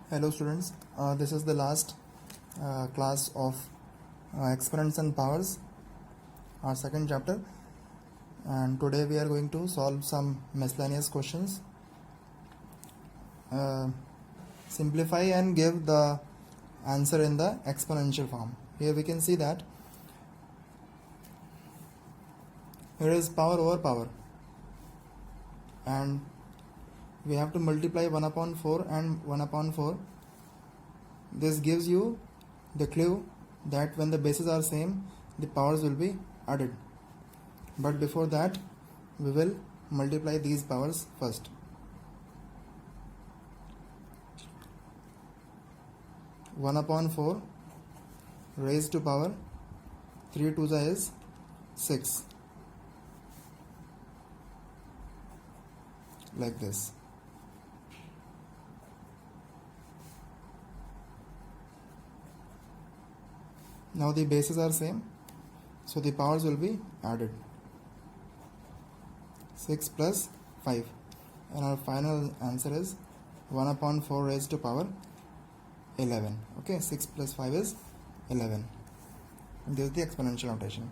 Hello students, this is the last class of exponents and powers, our second chapter, and today we are going to solve some miscellaneous questions. Simplify and give the answer in the exponential form. Here we can see that here is power over power, and we have to multiply 1 upon 4 and 1 upon 4. This gives you the clue that when the bases are same, the powers will be added. But before that, we will multiply these powers first. One upon 4 raised to power 3 2 is 6, like this. Now the bases are same, so the powers will be added. 6 plus 5, and our final answer is 1 upon 4 raised to power 11. Okay, 6 plus 5 is 11. This is the exponential notation.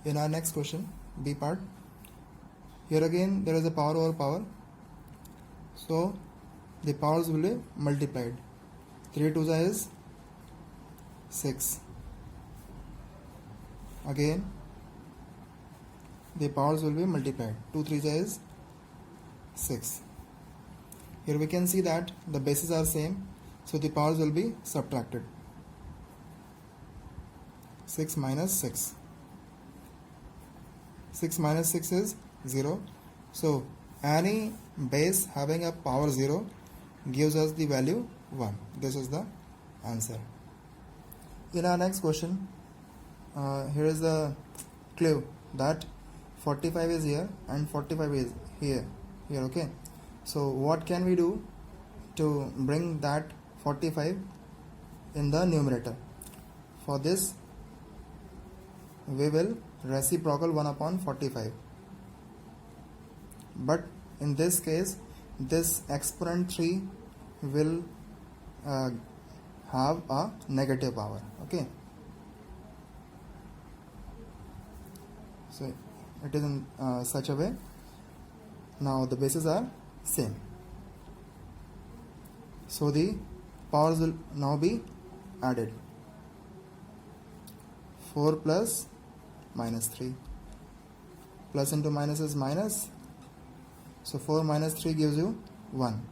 In our next question, B part, here again there is a power over power, so the powers will be multiplied. 3 2 is 6. Again the powers will be multiplied. 2 3 is 6. Here we can see that the bases are same, so the powers will be subtracted. 6 minus 6. 6 minus 6 is 0. So any base having a power 0 gives us the value 1. This is the answer. In our next question, here is the clue that 45 is here and 45 is here. Okay, so what can we do to bring that 45 in the numerator? For this, we will reciprocal 1 upon 45, but in this case this exponent 3 will have a negative power. Okay, so it is in such a way. Now the bases are same, so the powers will now be added. 4 plus minus 3, plus into minus is minus, so 4 minus 3 gives you 1.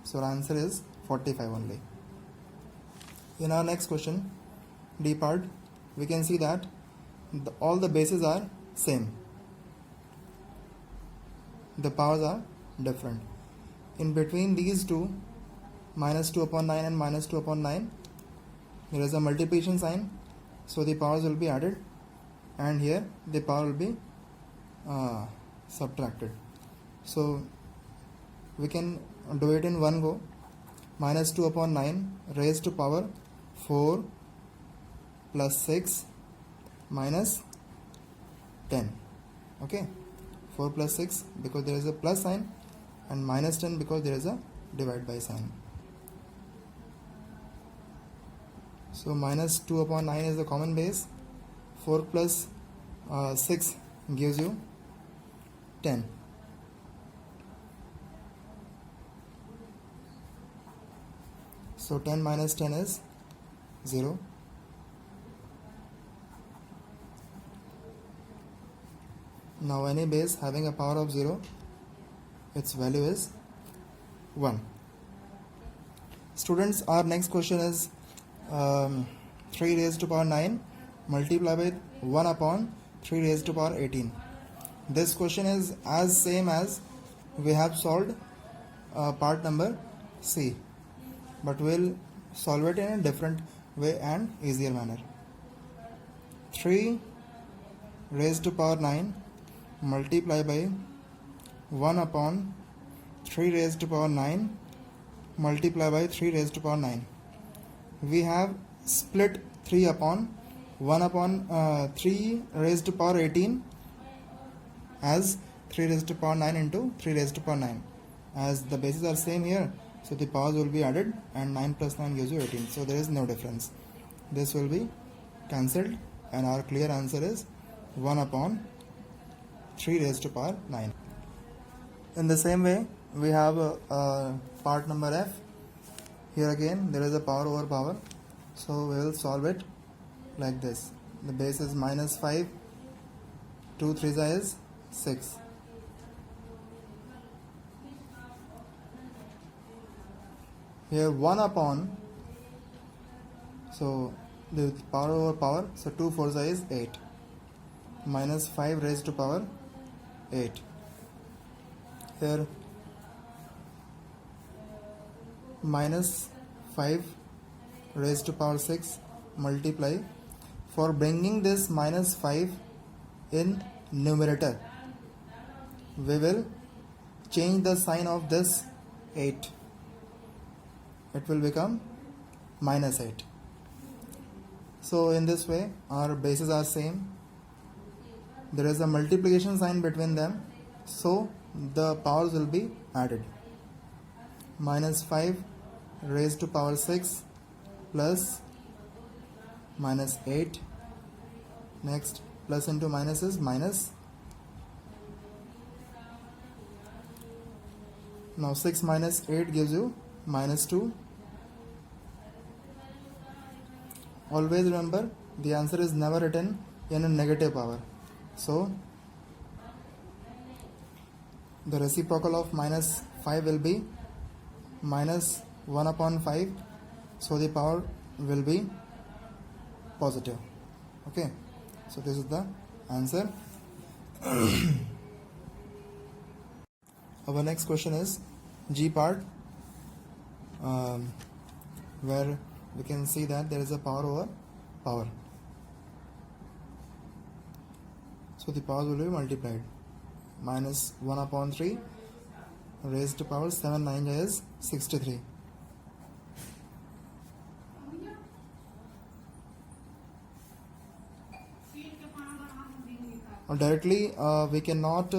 So our answer is 45 only. In our next question, D part, we can see that all the bases are same. The powers are different. In between these two, minus 2 upon 9 and minus 2 upon 9, there is a multiplication sign, so the powers will be added, and here the power will be subtracted. So we can do it in one go. Minus 2 upon 9 raised to power 4 plus 6 minus 10. Okay, 4 plus 6 because there is a plus sign, and minus 10 because there is a divide by sign. So minus 2 upon 9 is the common base. 4 plus 6 gives you 10. So 10 minus 10 is 0. Now any base having a power of 0, its value is 1. Students, our next question is 3 raised to power 9 multiplied with 1 upon 3 raised to power 18. This question is as same as we have solved part number C, but we'll solve it in a different way and easier manner. 3 raised to power 9 multiply by 1 upon 3 raised to power 9 multiply by 3 raised to power 9. We have split 3 upon 1 upon 3 raised to power 18 as 3 raised to power 9 into 3 raised to power 9, as the bases are same here, so the powers will be added and 9 plus 9 gives you 18, so there is no difference. This will be cancelled and our clear answer is 1 upon 3 raised to power 9. In the same way, we have part number F. Here again there is a power over power, so we will solve it like this. The base is minus 5, 2 3s is 6. Here 1 upon, so the power over power, so 2 4s is 8, minus 5 raised to power 8. Here minus 5 raised to power 6 multiply. For bringing this minus 5 in numerator, we will change the sign of this 8. It will become minus 8. So in this way our bases are same. There is a multiplication sign between them, so the powers will be added. Minus 5 raised to power 6 plus minus 8. Next, plus into minus is minus. Now 6 minus 8 gives you minus 2. Always remember, the answer is never written in a negative power. So the reciprocal of minus 5 will be minus 1 upon 5. So the power will be positive. Okay. So this is the answer. Our next question is G part, where we can see that there is a power over power. So the powers will be multiplied. Minus 1 upon 3 raised to power 7 9 is 63. Directly we cannot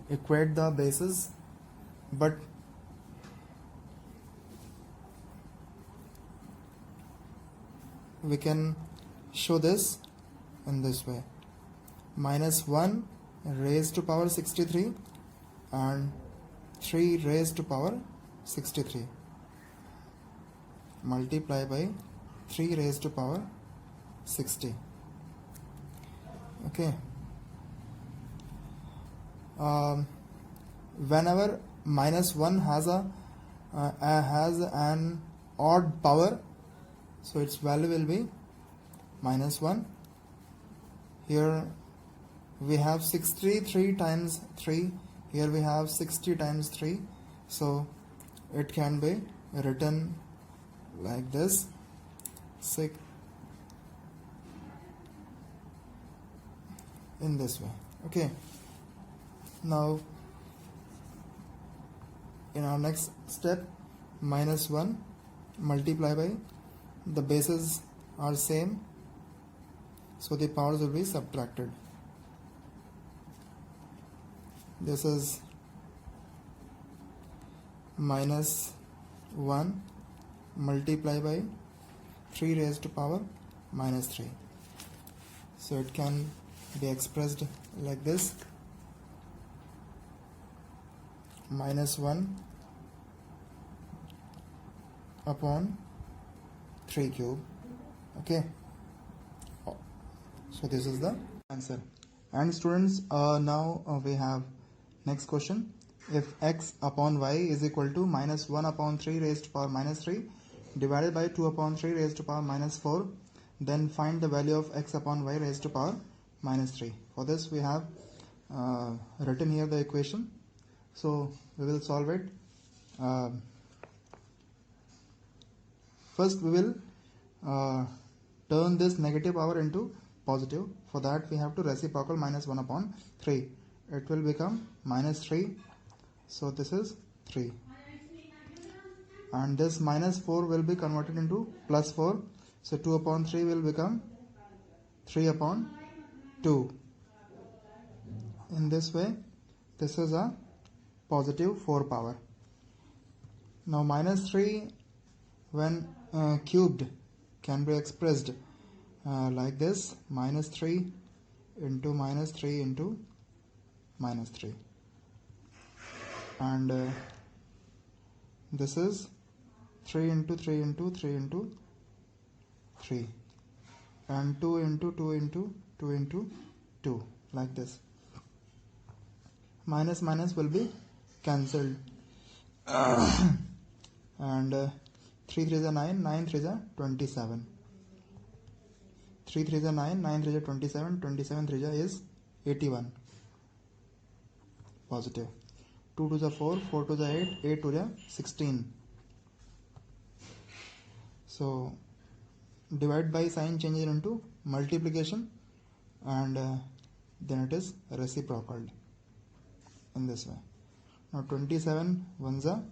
equate the bases, but we can show this in this way. Minus 1 raised to power 63 and 3 raised to power 63 multiply by 3 raised to power 60. Okay. Whenever minus 1 has an odd power, so its value will be minus 1. Here we have 63 times 3. Here we have 60 times 3. So it can be written like this. 6 in this way. Okay. Now in our next step, minus 1 multiply by, the bases are same, so the powers will be subtracted. This is minus 1 multiply by 3 raised to power minus 3. So it can be expressed like this. Minus 1 upon 3 cube. Okay. So this is the answer. And students, now we have next question. If x upon y is equal to minus 1 upon 3 raised to power minus 3 divided by 2 upon 3 raised to power minus 4, then find the value of x upon y raised to power minus 3. For this we have written here the equation. So we will solve it. First we will turn this negative power into positive. For that we have to reciprocal minus 1 upon 3. It will become minus 3. So this is 3. And this minus 4 will be converted into plus 4. So 2 upon 3 will become 3 upon 2. In this way, this is a positive 4 power. Now minus 3 when cubed can be expressed like this, minus 3 into minus 3 into minus 3, and this is 3 into 3 into 3 into 3, and 2 into 2 into 2 into 2, like this. Minus minus will be cancelled and 3 3 is 9, 9 3 is 27, 3 3 is 9, 9 3 is 27, 27 3 is 81 positive. 2 2 is 4, 4 2 is 8, 8 2 is 16. So divide by sign changes into multiplication, and then it is reciprocal in this way. Now 27 ones are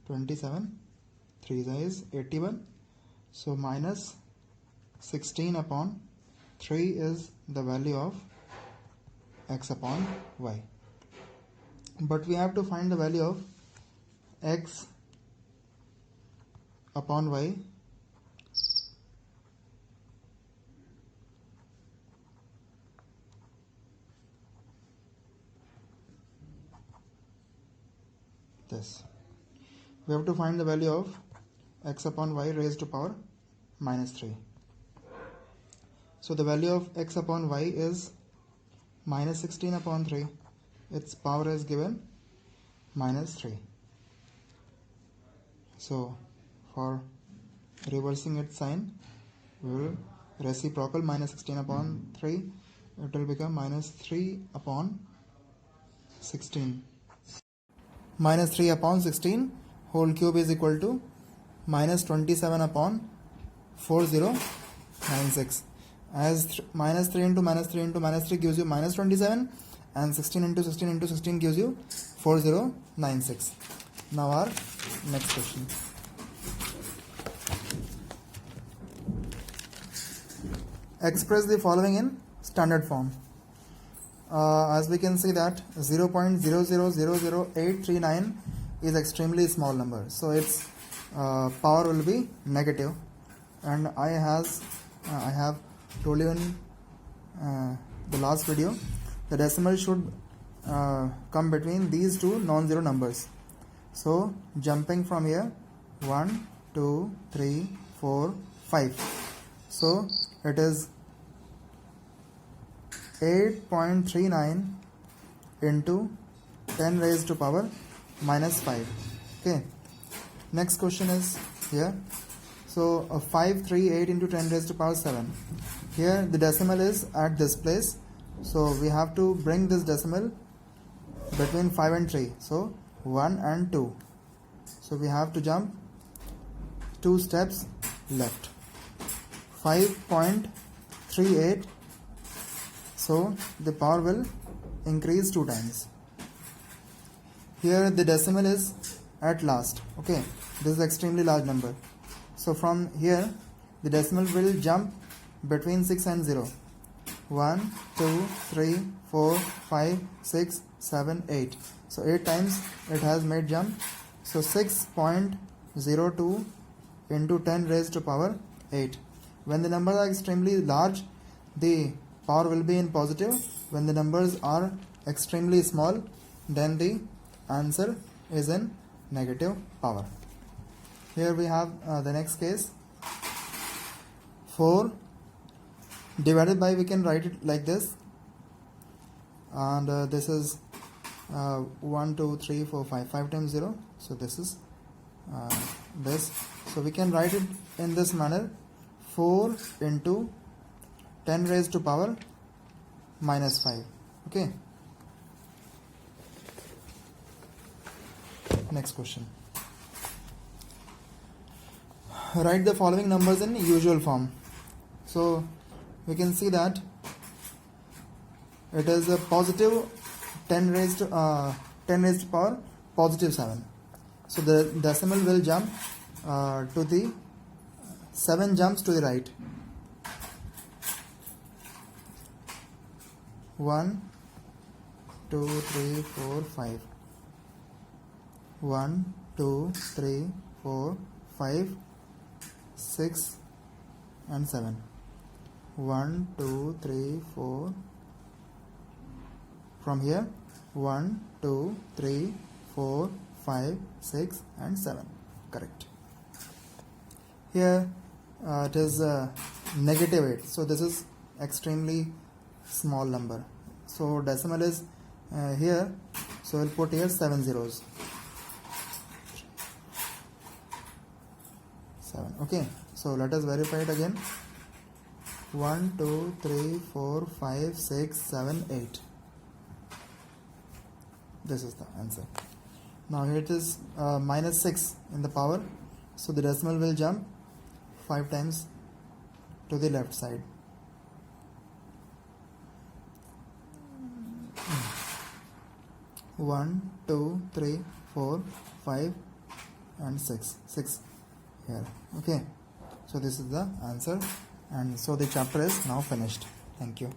27, 3 is 81. So minus 16 upon 3 is the value of x upon y. But we have to find the value of x upon y this. We have to find the value of x upon y raised to power minus 3. So the value of x upon y is minus 16 upon 3. Its power is given minus 3. So for reversing its sign, we will reciprocal minus 16 upon 3. It will become minus 3 upon 16. Minus 3 upon 16 whole cube is equal to minus 27 upon 4096. As minus 3 into minus 3 into minus 3 gives you minus 27, and 16 into 16 into 16 gives you 4096. Now our next question. Express the following in standard form. As we can see that 0.0000839 is extremely small number, so its power will be negative, and I have told you in the last video the decimal should come between these two non-zero numbers. So jumping from here 1 2 3 4 5, so it is 8.39 into 10 raised to power minus 5. Okay, next question is here. So 538 into 10 raised to power 7. Here the decimal is at this place, so we have to bring this decimal between 5 and 3, so 1 and 2. So we have to jump 2 steps left. 5.38, so the power will increase 2 times. Here the decimal is at last. Okay, this is extremely large number, so from here the decimal will jump between 6 and 0. 1 2 3 4 5 6 7 8, so 8 times it has made jump. So 6.02 into 10 raised to power 8. When the numbers are extremely large, the power will be in positive. When the numbers are extremely small, then the answer is in negative power. Here we have the next case. 4 divided by, we can write it like this, and this is 1 2 3 4 5, 5 times 0, so this is this. So we can write it in this manner: 4 into 10 raised to power minus 5. Okay, next question. Write the following numbers in usual form. So we can see that it is a positive 10 raised to power positive 7. So the decimal will jump to the 7 jumps to the right. 1 2 3 4 5. 1, 2, 3, 4, 5, 6 and 7. 1, 2, 3, 4. From here 1, 2, 3, 4, 5, 6 and 7. Correct. Here it is negative 8. So this is extremely small number. So decimal is here. So we'll put here 7 zeros. 7. Okay. So let us verify it again. 1, 2, 3, 4, 5, 6, 7, 8. This is the answer. Now here it is minus 6 in the power. So the decimal will jump 5 times to the left side. One, 2, 3, 4, 5 and 6. 6 here. Okay. So this is the answer. And so the chapter is now finished. Thank you.